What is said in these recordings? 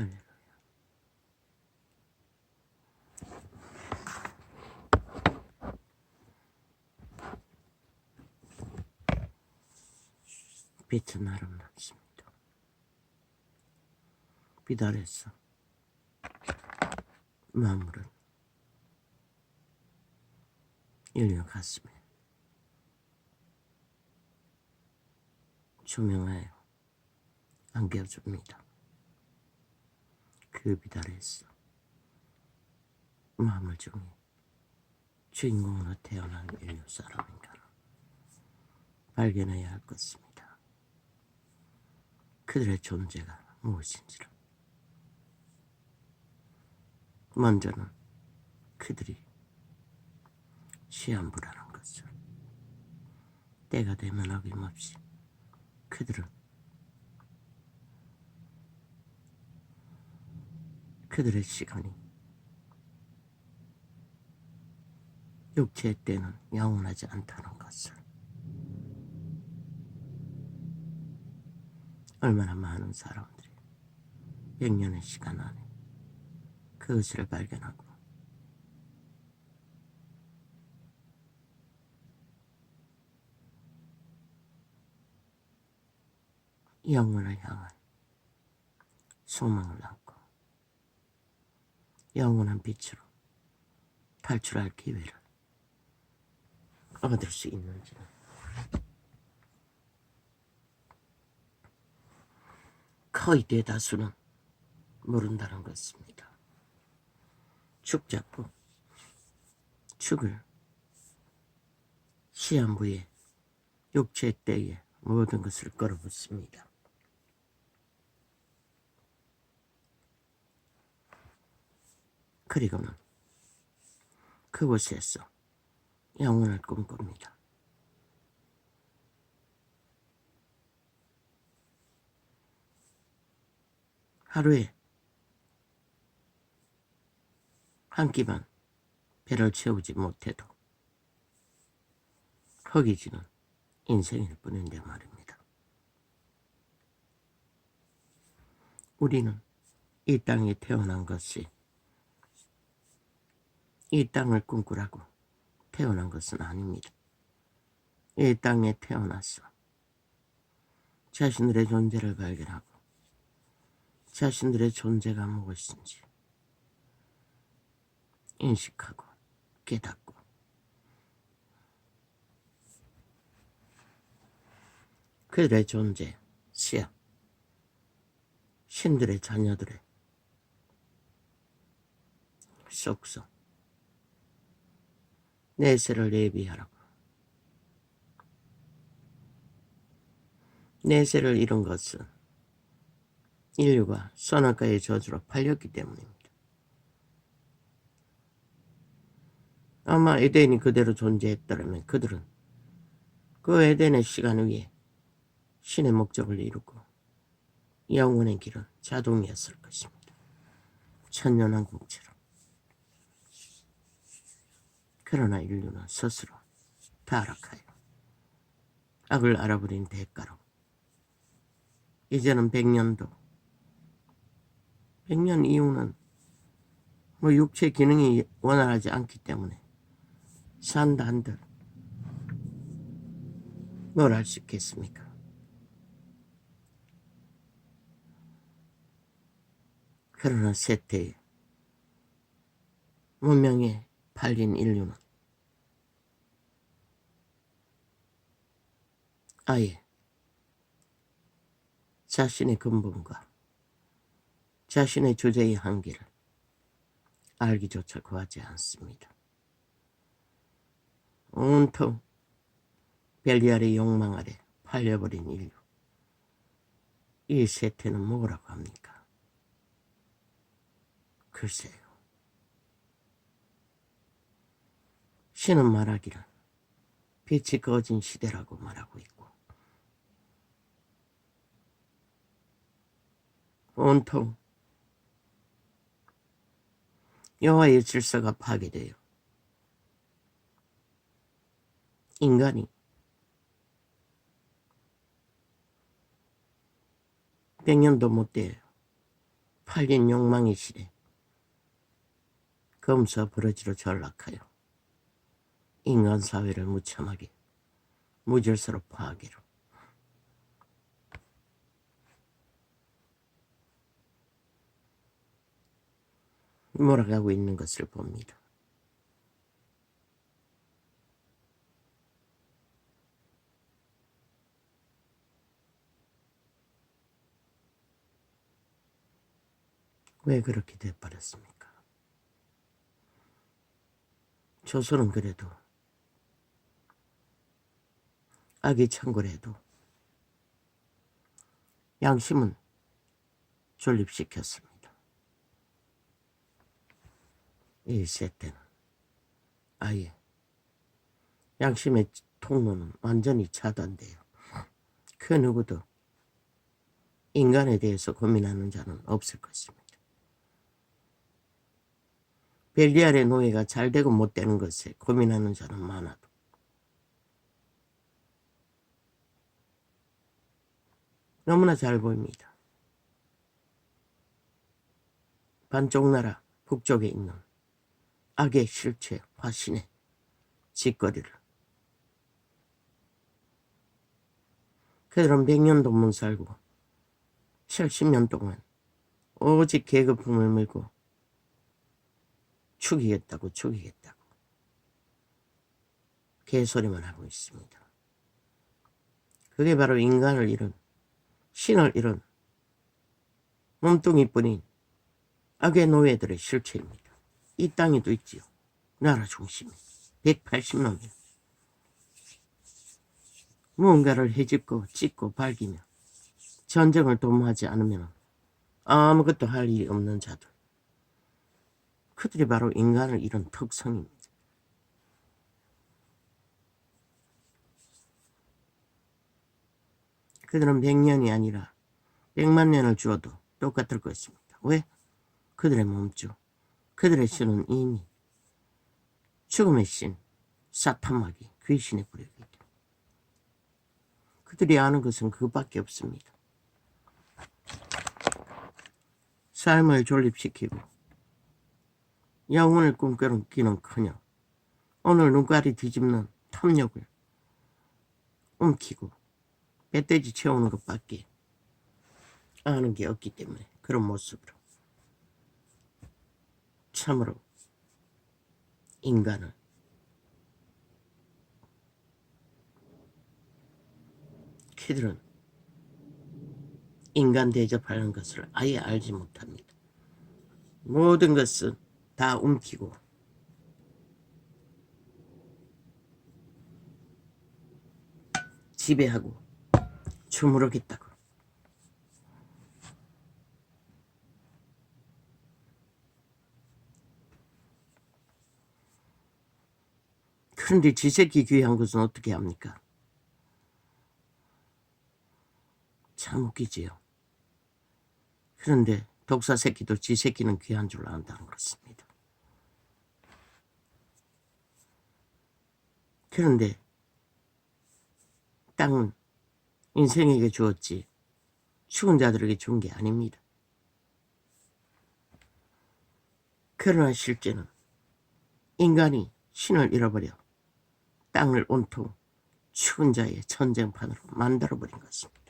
할렐루야. 빛은 아름답습니다. 빛 아래서 만물은 인류 가슴에 조명하여 안겨줍니다. 그 빛 아래서 만물 중에 주인공으로 태어난 인류 사람인가를 발견해야 할 것입니다. 그들의 존재가 무엇인지를. 먼저는 그들이 시한부라는 것을. 때가 되면 어김없이 그들의 시간이 육체의 때는 영원하지 않다는 것을. 얼마나 많은 사람들이 100년의 시간 안에 그것을 발견하고 영원을 향한 소망을 안고 영원한 빛으로 탈출할 기회를 얻을 수 있는지는 거의 대다수는 모른다는 것입니다. 축 잡고 축을 시한부에 육체의 때에 모든 것을 걸어붙습니다. 그리고는 그곳에서 영혼을 꿈꿉니다. 하루에 한 끼만 배를 채우지 못해도 허기지는 인생일 뿐인데 말입니다. 우리는 이 땅에 태어난 것이 이 땅을 꿈꾸라고 태어난 것은 아닙니다. 이 땅에 태어나서 자신들의 존재를 발견하고 자신들의 존재가 무엇인지 인식하고 깨닫고 그들의 존재, 시야, 신들의 자녀들의 속성, 내세를 예비하라고. 내세를 잃은 것은 인류가 선악과의 저주로 팔렸기 때문입니다. 아마 에덴이 그대로 존재했더라면 그들은 그 에덴의 시간 위에 신의 목적을 이루고 영원의 길은 자동이었을 것입니다. 천년왕국처럼. 그러나 인류는 스스로 타락하여 악을 알아버린 대가로 이제는 100년 이후는 육체 기능이 원활하지 않기 때문에 산다 한들 뭘 할 수 있겠습니까? 그러나 세태에 문명에 팔린 인류는 아예 자신의 근본과 자신의 주제의 한계를 알기조차 구하지 않습니다. 온통 벨리알의 욕망 아래 팔려버린 인류. 이 세태는 뭐라고 합니까? 글쎄요. 신은 말하기를 빛이 꺼진 시대라고 말하고 있고 온통 여호와의 질서가 파괴되어 인간이 100년도 못 돼요. 팔린 욕망의 시대 검사 버러지로 전락하여 인간 사회를 무참하게 무질서로 파괴로 몰아가고 있는 것을 봅니다. 왜 그렇게 돼버렸습니까? 조선은 그래도 아기 창궐해도 양심은 존립시켰습니다. 1세 때는 아예 양심의 통로는 완전히 차단돼요. 그 누구도 인간에 대해서 고민하는 자는 없을 것입니다. 벨리알의 노예가 잘되고 못되는 것에 고민하는 자는 많아도 너무나 잘 보입니다. 반쪽 나라 북쪽에 있는 악의 실체 화신의 짓거리를 그들은 100년도 못 살고 70년 동안 오직 계급품을 물고 죽이겠다고 개소리만 하고 있습니다. 그게 바로 인간을 잃은 신을 잃은 몸뚱이뿐인 악의 노예들의 실체입니다. 이 땅에도 있지요. 나라 중심에 180명이 무언가를 헤집고 찢고 밝히며 전쟁을 도모하지 않으면 아무것도 할 일이 없는 자들. 그들이 바로 인간을 잃은 특성입니다. 그들은 100년이 아니라 100만 년을 주어도 똑같을 것입니다. 왜? 그들의 몸주, 그들의 신은 이미 죽음의 신, 사탄마귀, 귀신의 부력이기 때문에 그들이 아는 것은 그것밖에 없습니다. 삶을 존립시키고 영혼을 꿈꾸기는커녕 오늘 눈깔이 뒤집는 탐욕을 움키고 멧돼지 채우는 것밖에 아는 게 없기 때문에 그런 모습으로 참으로 인간을 그들은 인간 대접하는 것을 아예 알지 못합니다. 모든 것은 다 움키고 지배하고 주무르겠다고. 그런데 지새끼 귀한 것은 어떻게 합니까? 참 웃기지요. 그런데 독사 새끼도 지 새끼는 귀한 줄 안다는 것입니다. 그런데 땅은 인생에게 주었지 죽은 자들에게 준 게 아닙니다. 그러나 실제는 인간이 신을 잃어버려 땅을 온통 죽은 자의 전쟁판으로 만들어버린 것입니다.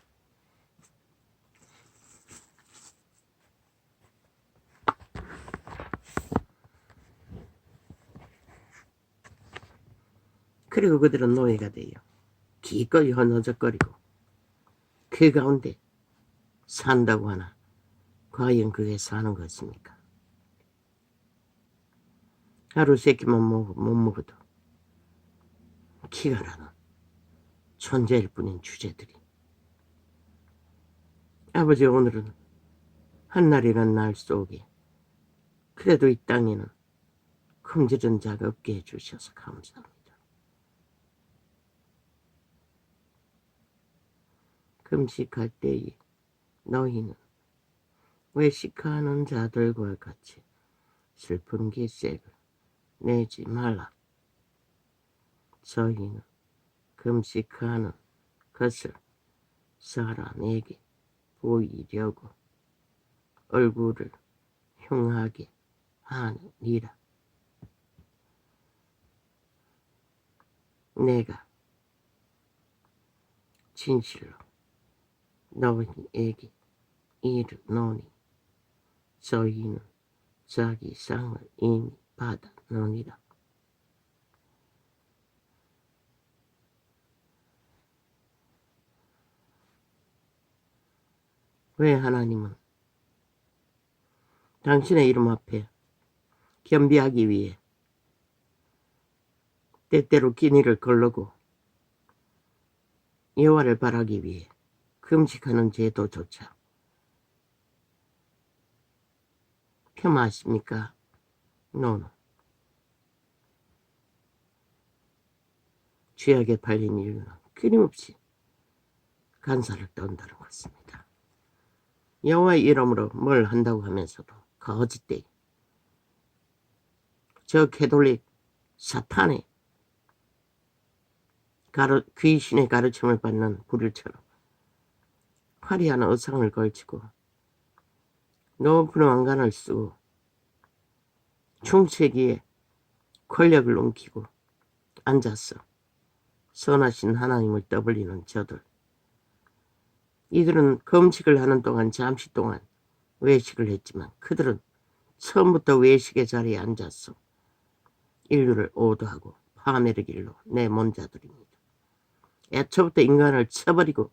그리고 그들은 노예가 되어 기꺼이 허너적거리고 그 가운데 산다고 하나 과연 그게 사는 것입니까? 하루 세 끼만 못 먹어도 기가 나는 존재일 뿐인 주제들이. 아버지, 오늘은 한날이란 날 속에 그래도 이 땅에는 금지른 자가 없게 해주셔서 감사합니다. 금식할 때에 너희는 외식하는 자들과 같이 슬픈 기색을 내지 말라. 저희는 금식하는 것을 사람에게 보이려고 얼굴을 흉하게 하느니라. 내가 진실로 너희에게 이르노니 저희는 자기 상을 이미 받았느니라. 왜 하나님은 당신의 이름 앞에 겸비하기 위해 때때로 기니를 걸르고 여호와를 바라기 위해 금식하는 제도조차 폄하하십니까? 노노. 죄악에 팔린 인류는 끊임없이 간사를 떤다는 것입니다. 여호와의 이름으로 뭘 한다고 하면서도 거짓되이 저 캐톨릭 사탄의 귀신의 가르침을 받는 불일처럼 화려한 의상을 걸치고 높은 왕관을 쓰고 충체기에 권력을 옮기고 앉아서 선하신 하나님을 떠벌리는 저들, 이들은 금식을 하는 동안 잠시 동안 외식을 했지만 그들은 처음부터 외식의 자리에 앉아서 인류를 오도하고 파멸의 길로 내몬 자들입니다. 애초부터 인간을 쳐버리고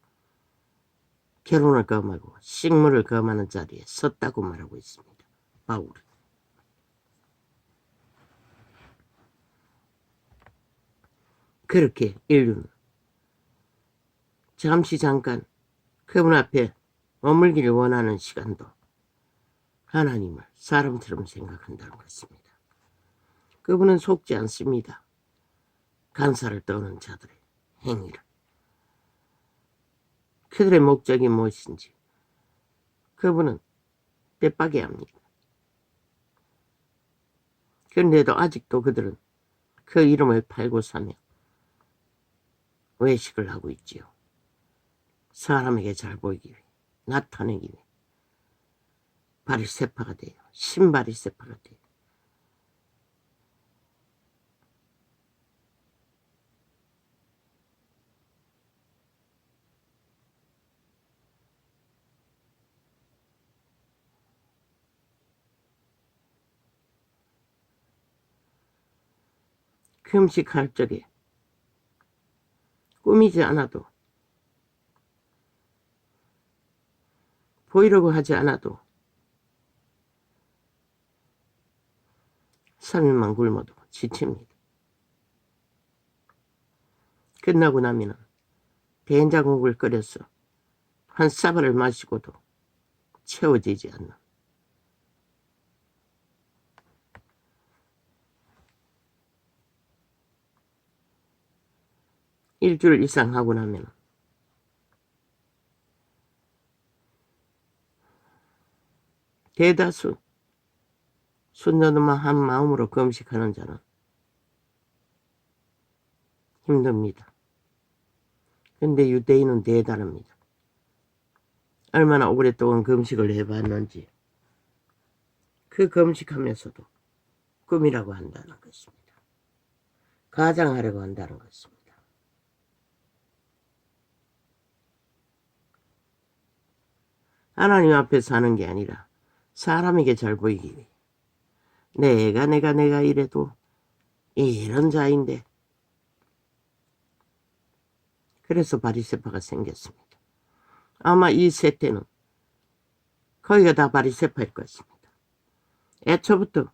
결혼을 금하고 식물을 금하는 자리에 섰다고 말하고 있습니다. 바울은. 그렇게 인류는 잠깐 그분 앞에 머물기를 원하는 시간도 하나님을 사람처럼 생각한다는 것입니다. 그분은 속지 않습니다. 간사를 떠는 자들의 행위를. 그들의 목적이 무엇인지 그분은 떼빠게 합니다. 그런데도 아직도 그들은 그 이름을 팔고 사며 외식을 하고 있지요. 사람에게 잘 보이기 위해, 나타내기 위해 바리새파가 돼요. 신바리새파가 돼요. 금식할 적에 꾸미지 않아도 보이려고 하지 않아도 3일만 굶어도 지칩니다. 끝나고 나면은 된장국을 끓여서 한 사발을 마시고도 채워지지 않는 일주일 이상 하고 나면 대다수 순전한 한 마음으로 금식하는 자는 힘듭니다. 근데 유대인은 대단합니다. 얼마나 오랫동안 금식을 해봤는지 그 금식하면서도 꿈이라고 한다는 것입니다. 가장하려고 한다는 것입니다. 하나님 앞에 사는 게 아니라 사람에게 잘 보이기 위해 내가 이래도 이런 자인데 그래서 바리새파가 생겼습니다. 아마 이 세대는 거기가 다 바리새파일 것입니다. 애초부터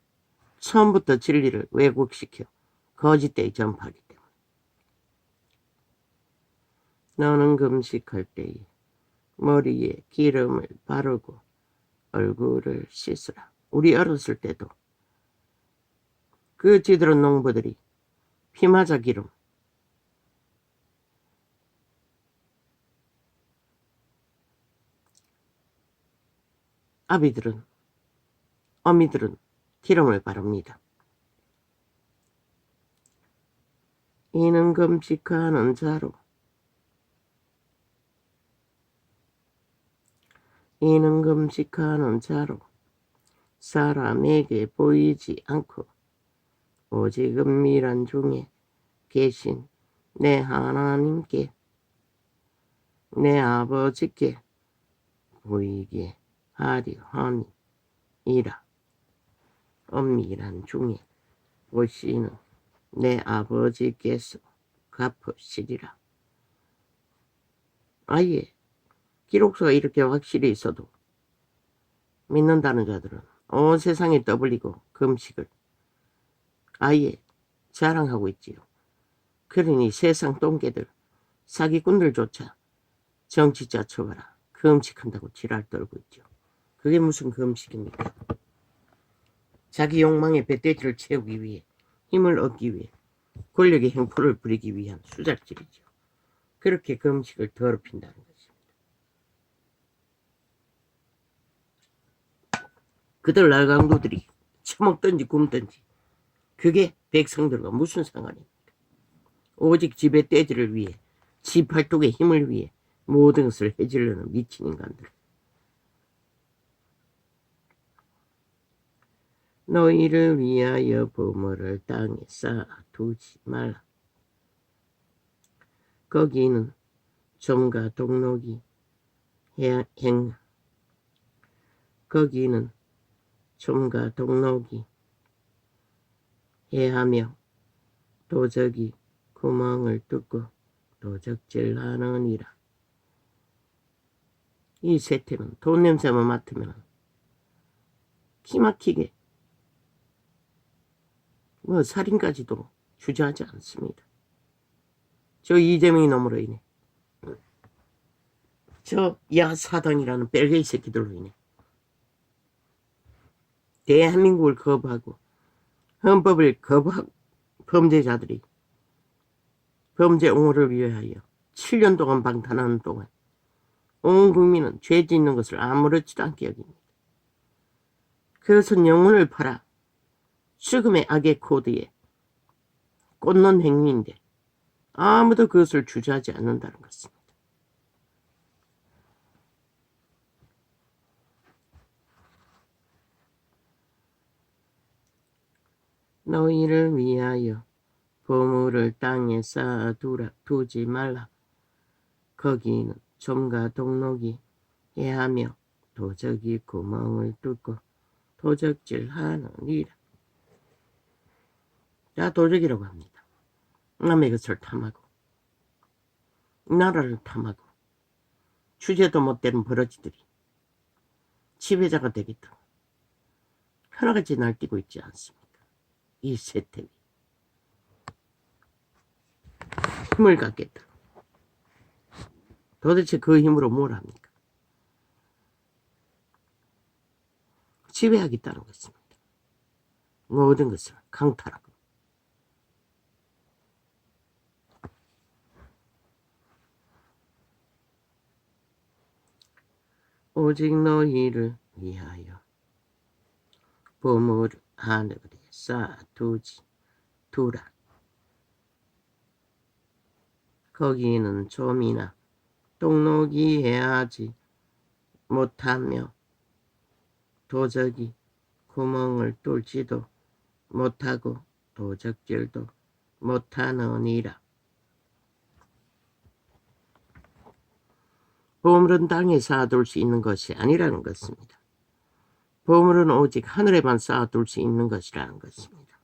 처음부터 진리를 왜곡시켜 거짓되이 전파하기 때문에. 너는 금식할 때에 머리에 기름을 바르고 얼굴을 씻으라. 우리 어렸을 때도 그 지드런 농부들이 피마자 기름, 아비들은, 어미들은 기름을 바릅니다. 이는 금식하는 자로 이는 금식하는 자로 사람에게 보이지 않고 오직 은밀한 중에 계신 내 하나님께 내 아버지께 보이게 하려 함이라. 은밀한 중에 보시는 내 아버지께서 갚으시리라. 아예 기록서가 이렇게 확실히 있어도 믿는다는 자들은 온 세상에 떠벌리고 금식을 아예 자랑하고 있지요. 그러니 세상 똥개들 사기꾼들조차 정치자 쳐봐라 금식한다고 지랄 떨고 있죠. 그게 무슨 금식입니까? 자기 욕망의 배돼지를 채우기 위해 힘을 얻기 위해 권력의 행포를 부리기 위한 수작질이죠. 그렇게 금식을 더럽힌다는 것입니다. 그들 날강도들이 처먹든지 굶든지 그게 백성들과 무슨 상관입니까? 오직 집의 떼지를 위해 지 팔뚝의 힘을 위해 모든 것을 해지려는 미친 인간들. 너희를 위하여 보물을 땅에 쌓아두지 말라. 거기는 좀과 동록이 거기는 좀과 동록이 해하며 도적이 구멍을 뚫고 도적질하느니라. 이 세태는 돈 냄새만 맡으면 기막히게 살인까지도 주저하지 않습니다. 저 이재명이 놈으로 인해 저 야사당이라는 뺄개이 새끼들로 인해 대한민국을 거부하고 헌법을 거부하고 범죄자들이 범죄 옹호를 위하여 7년 동안 방탄하는 동안 온 국민은 죄 짓는 것을 아무렇지도 않게 여깁니다. 그것은 영혼을 팔아 죽음의 악의 코드에 꽂는 행위인데 아무도 그것을 주저하지 않는다는 것입니다. 너희를 위하여 보물을 땅에 쌓아두지 말라. 거기는 좀과 동록이 해하며 도적이 구멍을 뚫고 도적질하느니라. 자, 도적이라고 합니다. 남의 것을 탐하고 나라를 탐하고 주제도 못되는 버러지들이 지배자가 되겠다고 하나같이 날뛰고 있지 않습니까? 이 세태이 힘을 갖겠다. 도대체 그 힘으로 뭘 합니까? 지배하겠다는 것입니다. 모든 것을 강탈하고 오직 너희를 위하여 보물을 하늘에 쌓아두라. 거기는 좀이나 동록이 해하지 못하며 도적이 구멍을 뚫지도 못하고 도적질도 못하느니라. 보물은 땅에 쌓아둘 수 있는 것이 아니라는 것입니다. 보물은 오직 하늘에만 쌓아둘 수 있는 것이라는 것입니다.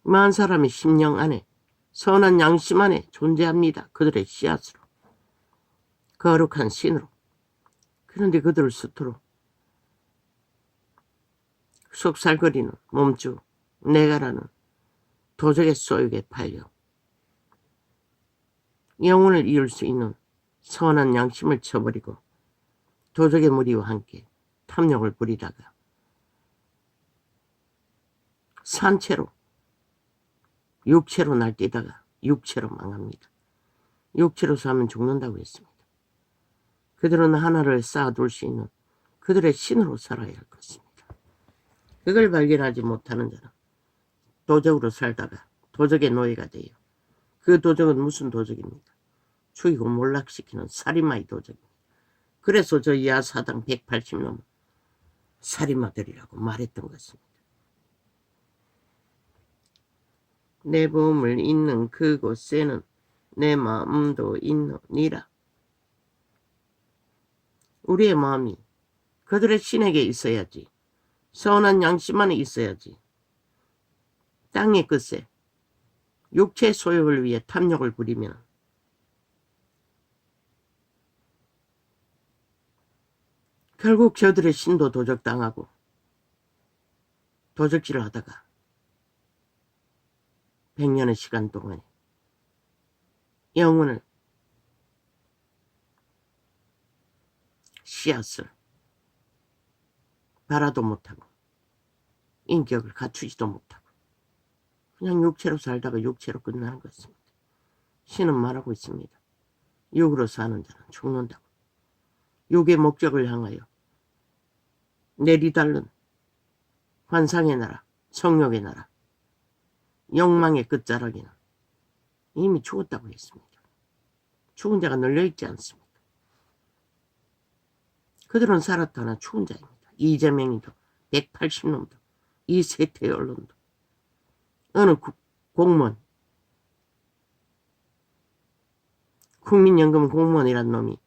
만 사람의 심령 안에 선한 양심 안에 존재합니다. 그들의 씨앗으로 거룩한 신으로. 그런데 그들을 수토로 속살거리는 몸주 내가라는 도적의 소욕에 팔려 영혼을 이을 수 있는 선한 양심을 쳐버리고 도적의 무리와 함께 탐욕을 부리다가 산채로 육체로 날뛰다가 육체로 망합니다. 육체로 사면 죽는다고 했습니다. 그들은 하나를 쌓아둘 수 있는 그들의 신으로 살아야 할 것입니다. 그걸 발견하지 못하는 자는 도적으로 살다가 도적의 노예가 돼요. 그 도적은 무슨 도적입니까? 죽이고 몰락시키는 살인마의 도적입니다. 그래서 저 야사당 180놈 살인마들이라고 말했던 것입니다. 내 보물 있는 그곳에는 내 마음도 있느니라. 우리의 마음이 그들의 신에게 있어야지. 선한 양심 안에 있어야지. 땅의 끝에 육체 소욕을 위해 탐욕을 부리면 결국 저들의 신도 도적당하고 도적질을 하다가 100년의 시간 동안에 영혼을 씨앗을 바라도 못하고 인격을 갖추지도 못하고 그냥 육체로 살다가 육체로 끝나는 것입니다. 신은 말하고 있습니다. 육으로 사는 자는 죽는다고. 육의 목적을 향하여 내리달른 환상의 나라, 성욕의 나라, 욕망의 끝자락에는 이미 죽었다고 했습니다. 죽은 자가 널려있지 않습니다. 그들은 살았다나 죽은 자입니다. 이재명이도 180놈도 이 세태의 언론도 어느 공무원 국민연금 공무원이란 놈이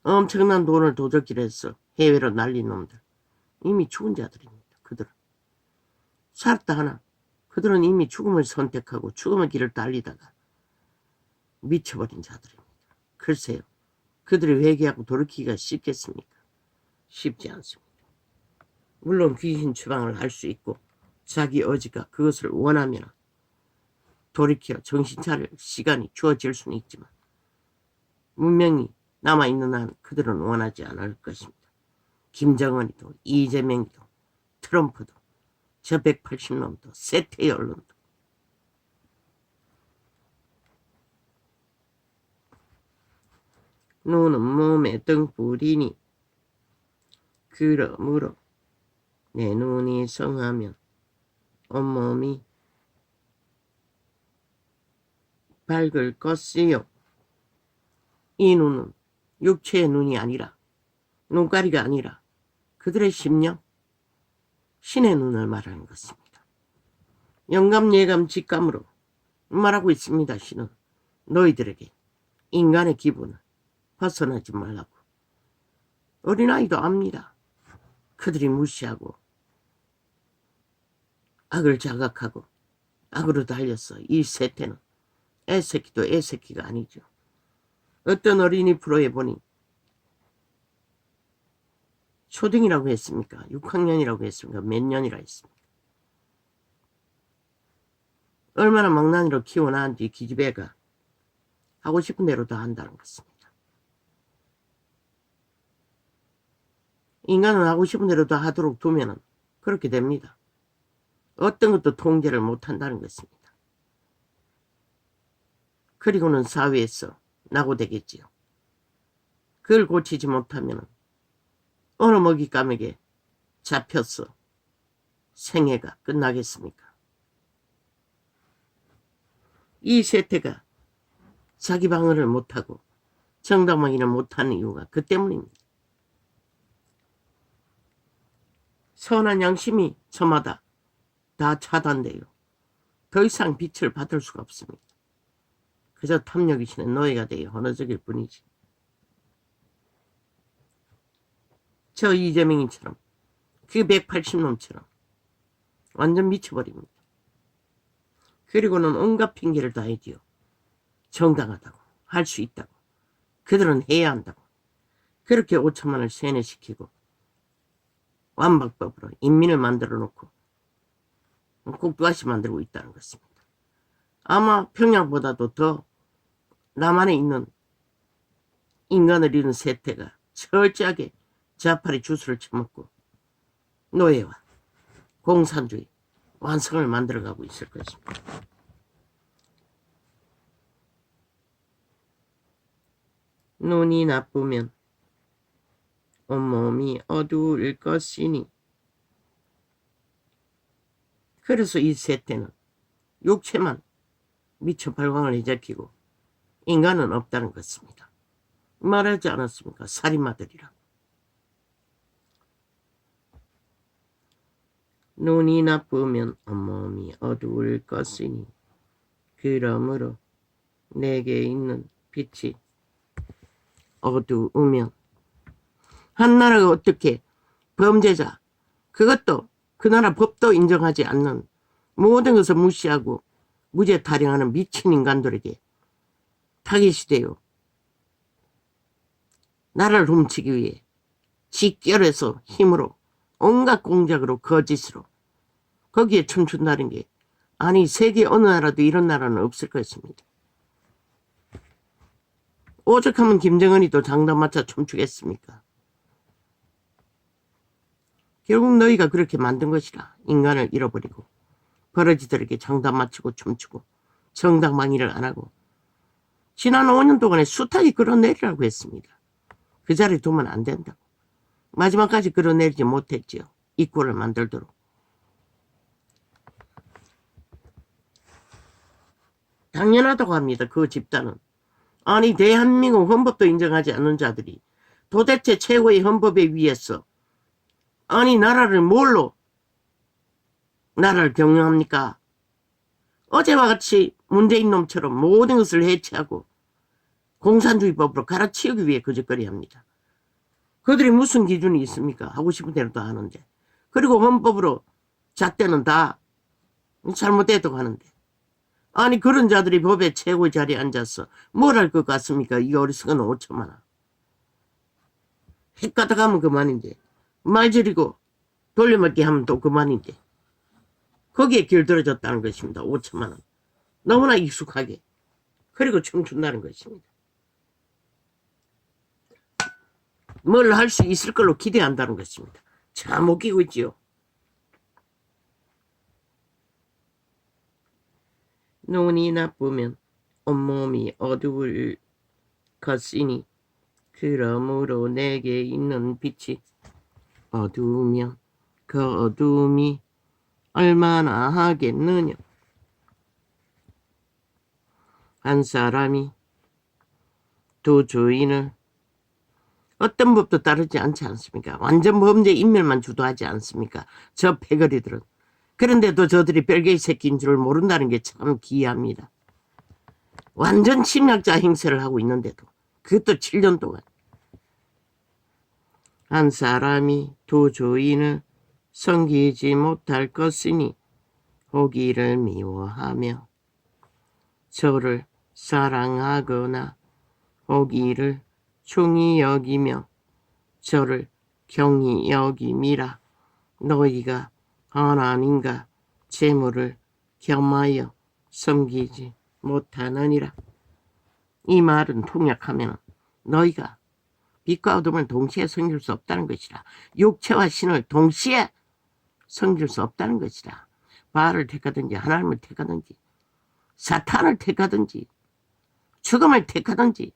엄청난 돈을 도적질해서 해외로 날린 놈들 이미 죽은 자들입니다. 그들은 살았다 하나 그들은 이미 죽음을 선택하고 죽음의 길을 달리다가 미쳐버린 자들입니다. 글쎄요. 그들이 회개하고 돌이키기가 쉽겠습니까? 쉽지 않습니다. 물론 귀신 추방을 할 수 있고 자기 어지가 그것을 원하면 돌이켜 정신 차릴 시간이 주어질 수는 있지만 문명이 남아있는 한 그들은 원하지 않을 것입니다. 김정은이도 이재명이도 트럼프도 저 180놈도 세태의 언론도 눈은 몸에 등불이니 그러므로 내 눈이 성하면 온몸이 밝을 것이요. 이 눈은 육체의 눈이 아니라 눈가리가 아니라 그들의 심령, 신의 눈을 말하는 것입니다. 영감, 예감, 직감으로 말하고 있습니다. 신은 너희들에게 인간의 기분을 벗어나지 말라고. 어린아이도 압니다. 그들이 무시하고 악을 자각하고 악으로 달렸어. 이 세태는 애새끼도 애새끼가 아니죠. 어떤 어린이 프로에 보니 초등이라고 했습니까? 6학년이라고 했습니까? 몇 년이라 했습니까? 얼마나 망나니로 키워놨는지 기집애가 하고 싶은 대로 다 한다는 것입니다. 인간은 하고 싶은 대로 다 하도록 두면 그렇게 됩니다. 어떤 것도 통제를 못한다는 것입니다. 그리고는 사회에서 낙오되겠지요. 그걸 고치지 못하면 어느 먹잇감에게 잡혀서 생애가 끝나겠습니까? 이 세태가 자기 방어를 못하고 정당방위를 못하는 이유가 그 때문입니다. 선한 양심이 저마다 다 차단돼요. 더 이상 빛을 받을 수가 없습니다. 그저 탐욕이신의 노예가 되어 헌어적일 뿐이지. 저 이재명인처럼 그 180놈처럼 완전 미쳐버립니다. 그리고는 온갖 핑계를 다 해지요. 정당하다고 할 수 있다고 그들은 해야 한다고 그렇게 5천만을 세뇌시키고 완박법으로 인민을 만들어 놓고 꼭두가시 만들고 있다는 것입니다. 아마 평양보다도 더 남한에 있는 인간을 잃은 세태가 철저하게 자파리 주스를 처먹고 노예와 공산주의 완성을 만들어가고 있을 것입니다. 눈이 나쁘면 온몸이 어두울 것이니 그래서 이 세태는 육체만 미쳐 발광을 해잡히고 인간은 없다는 것입니다. 말하지 않았습니까? 살인마들이라. 눈이 나쁘면 온몸이 어두울 것이니 그러므로 내게 있는 빛이 어두우면 한 나라가 어떻게 범죄자 그것도 그 나라 법도 인정하지 않는 모든 것을 무시하고 무죄 타령하는 미친 인간들에게 타깃이 되어 나라를 훔치기 위해 직결해서 힘으로 온갖 공작으로 거짓으로 거기에 춤춘다는 게 아니 세계 어느 나라도 이런 나라는 없을 것입니다. 오죽하면 김정은이도 장단 맞춰 춤추겠습니까? 결국 너희가 그렇게 만든 것이라. 인간을 잃어버리고 버러지들에게 장단 맞추고 춤추고 정당방위를 안 하고 지난 5년 동안에 숱하게 끌어내리라고 했습니다. 그 자리에 두면 안 된다고. 마지막까지 끌어내리지 못했지요. 이 꼴을 만들도록. 당연하다고 합니다. 그 집단은. 아니 대한민국 헌법도 인정하지 않는 자들이 도대체 최고의 헌법에 의해서 아니 나라를 뭘로 나라를 경영합니까? 어제와 같이 문재인 놈처럼 모든 것을 해체하고 공산주의법으로 갈아치우기 위해 거짓거리 합니다. 그들이 무슨 기준이 있습니까? 하고 싶은 대로 다 하는데. 그리고 헌법으로 잣대는 다 잘못됐다고 하는데. 아니 그런 자들이 법의 최고의 자리에 앉아서 뭘 할 것 같습니까? 이 어리석은 5천만 원. 핵 가다 가면 그만인데. 말 지르고 돌려막기 하면 또 그만인데. 거기에 길들어졌다는 것입니다. 5천만 원. 너무나 익숙하게. 그리고 춤춘다는 것입니다. 뭘 할 수 있을 걸로 기대한다는 것입니다. 참 웃기고 있지요. 눈이 나쁘면 온몸이 어두울 것이니 그러므로 내게 있는 빛이 어두우면 그 어두움이 얼마나 하겠느냐. 한 사람이 두 주인을 어떤 법도 따르지 않지 않습니까? 완전 범죄 인멸만 주도하지 않습니까? 저 패거리들은. 그런데도 저들이 별개의 새끼인 줄 모른다는 게 참 기이합니다. 완전 침략자 행세를 하고 있는데도 그것도 7년 동안. 한 사람이 두 주인을 섬기지 못할 것이니 호기를 미워하며 저를 사랑하거나 호기를 중히 여기며 저를 경히 여김이라. 너희가 하나님과 재물을 겸하여 섬기지 못하느니라. 이 말은 통역하면 너희가 빛과 어둠을 동시에 섬길 수 없다는 것이라. 육체와 신을 동시에 섬길 수 없다는 것이라. 바알을 택하든지 하나님을 택하든지 사탄을 택하든지 죽음을 택하든지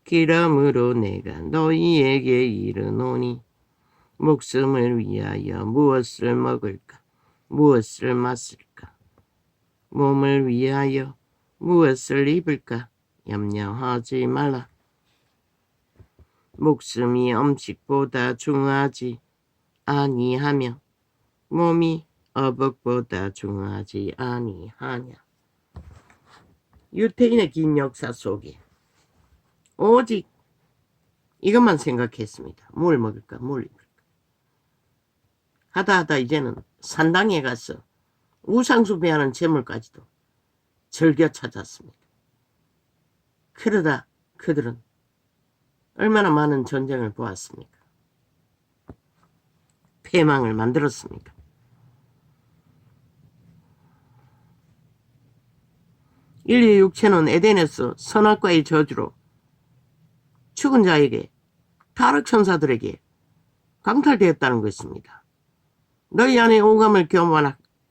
그러므로 내가 너희에게 이르노니 목숨을 위하여 무엇을 먹을까 무엇을 마실까 몸을 위하여 무엇을 입을까 염려하지 말라. 목숨이 음식보다 중하지 아니하며 몸이 어복보다 중하지 아니하냐. 유태인의 긴 역사 속에 오직 이것만 생각했습니다. 뭘 먹을까 뭘 입을까 하다 이제는 산당에 가서 우상숭배하는 재물까지도 즐겨 찾았습니다. 그러다 그들은 얼마나 많은 전쟁을 보았습니까? 패망을 만들었습니까? 인류의 육체는 에덴에서 선악과의 저주로 죽은 자에게 타락 천사들에게 강탈되었다는 것입니다. 너희 안에 오감을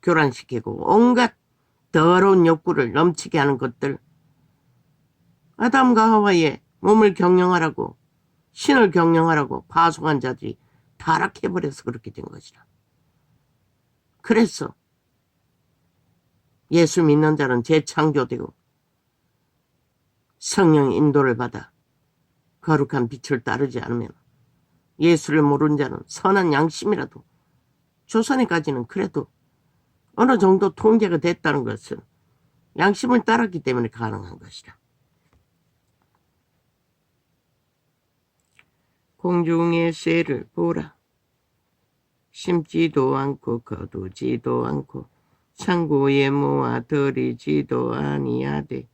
교란시키고 온갖 더러운 욕구를 넘치게 하는 것들, 아담과 하와의 몸을 경영하라고 신을 경영하라고 파송한 자들이 타락해버려서 그렇게 된 것이라. 그래서 예수 믿는 자는 재창조되고 성령 인도를 받아 거룩한 빛을 따르지 않으면 예수를 모르는 자는 선한 양심이라도 조선에까지는 그래도 어느 정도 통제가 됐다는 것은 양심을 따랐기 때문에 가능한 것이라. 공중의 새를 보라. 심지도 않고 거두지도 않고 창고에 모아들이지도 아니하되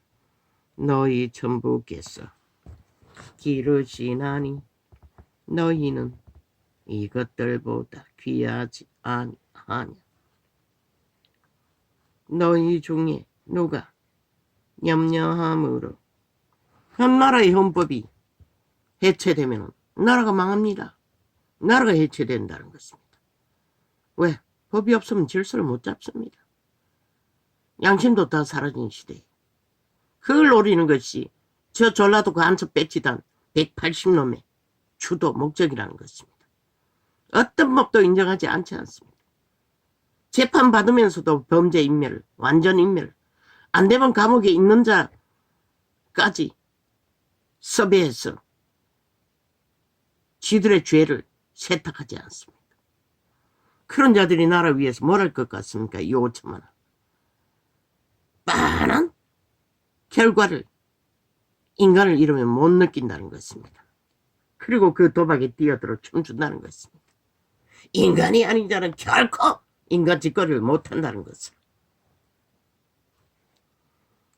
너희 전부께서 기르시나니 너희는 이것들보다 귀하지 아니하냐. 너희 중에 누가 염려함으로 한 나라의 헌법이 해체되면 나라가 망합니다. 나라가 해체된다는 것입니다. 왜? 법이 없으면 질서를 못 잡습니다. 양심도 다 사라진 시대에 그걸 노리는 것이 저 전라도 간첩 배치단 180놈의 주도 목적이라는 것입니다. 어떤 법도 인정하지 않지 않습니다. 재판받으면서도 범죄 인멸, 완전 인멸, 안 되면 감옥에 있는 자까지 섭외해서 지들의 죄를 세탁하지 않습니다. 그런 자들이 나라 위해서 뭘 할 것 같습니까? 이 5천만 원. 뻔한 결과를 인간을 잃으면 못 느낀다는 것입니다. 그리고 그 도박에 뛰어들어 춤춘다는 것입니다. 인간이 아닌 자는 결코 인간 짓거리를 못한다는 것을.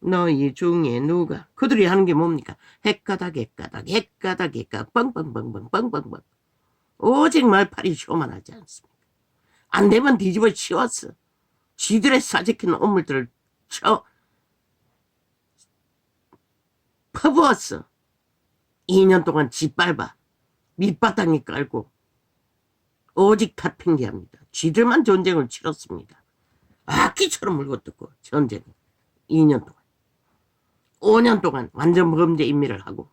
너희 중에 누가 그들이 하는 게 뭡니까? 헷가닥 뻥뻥뻥뻥 오직 말팔이 쇼만하지 않습니다. 안 되면 뒤집어 씌웠어. 지들의 싸지킨 오물들을 쳐 퍼부었어. 2년 동안 짓밟아 밑바닥에 깔고 오직 탓핑계합니다. 쥐들만 전쟁을 치렀습니다. 악기처럼 물고뜯고 전쟁을 2년 동안 5년 동안 완전 범죄 인멸을 하고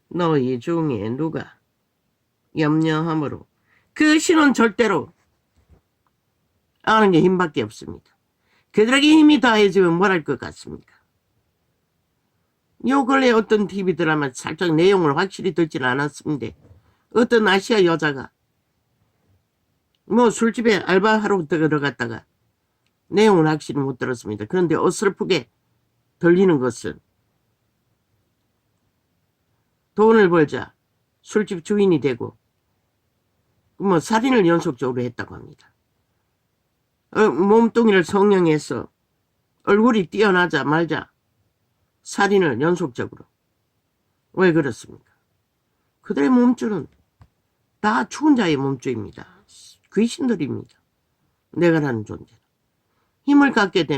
너희 중에 누가 염려함으로 그 신은 절대로 아는 게 힘밖에 없습니다. 그들에게 힘이 다해지면 뭘 할 것 같습니까? 요 근래 어떤 TV 드라마 살짝 내용을 확실히 듣지는 않았습니다. 어떤 아시아 여자가 뭐 술집에 알바하러 들어갔다가 내용을 확실히 못 들었습니다. 그런데 어설프게 들리는 것은 돈을 벌자 술집 주인이 되고 뭐 살인을 연속적으로 했다고 합니다. 몸뚱이를 성형해서 얼굴이 뛰어나자 말자 살인을 연속적으로. 왜 그렇습니까? 그들의 몸줄은 다 죽은 자의 몸줄입니다. 귀신들입니다. 내가 라는 존재는. 힘을 갖게 되면